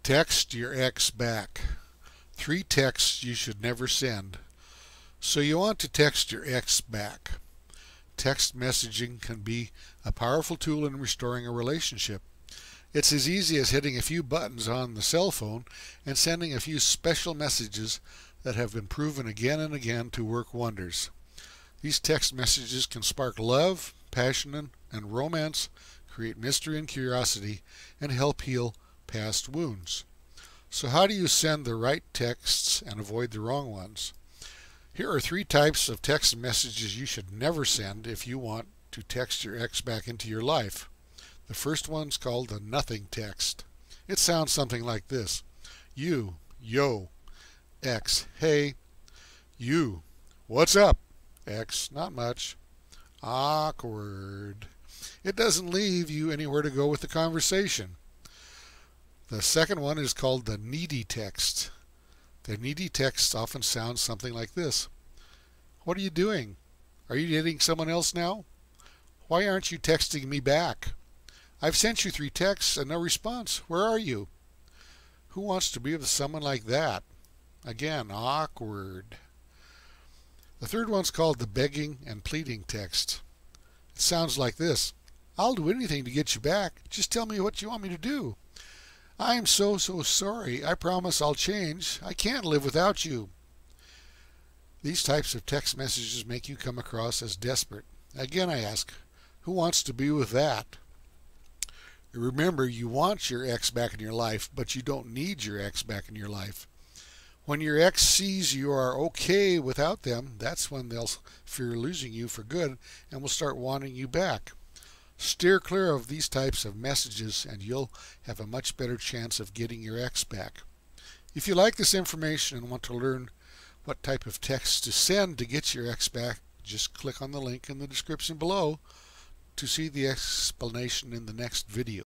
Text your ex back. 3 texts you should never send. So you want to text your ex back. Text messaging can be a powerful tool in restoring a relationship. It's as easy as hitting a few buttons on the cell phone and sending a few special messages that have been proven again and again to work wonders. These text messages can spark love, passion, and romance, create mystery and curiosity, and help heal past wounds. So how do you send the right texts and avoid the wrong ones? Here are 3 types of text messages you should never send if you want to text your ex back into your life. The first one's called the nothing text. It sounds something like this. You, yo, ex, hey. You, what's up? Ex, not much. Awkward. It doesn't leave you anywhere to go with the conversation. The second one is called the needy text. The needy text often sounds something like this. What are you doing? Are you dating someone else now? Why aren't you texting me back? I've sent you 3 texts and no response. Where are you? Who wants to be with someone like that? Again, awkward. The third one's called the begging and pleading text. It sounds like this. I'll do anything to get you back. Just tell me what you want me to do. I'm so sorry. I promise I'll change. I can't live without you. These types of text messages make you come across as desperate. Again, I ask, who wants to be with that? Remember, you want your ex back in your life, but you don't need your ex back in your life. When your ex sees you are okay without them, that's when they'll fear losing you for good and will start wanting you back. Steer clear of these types of messages and you'll have a much better chance of getting your ex back. If you like this information and want to learn what type of text to send to get your ex back, just click on the link in the description below to see the explanation in the next video.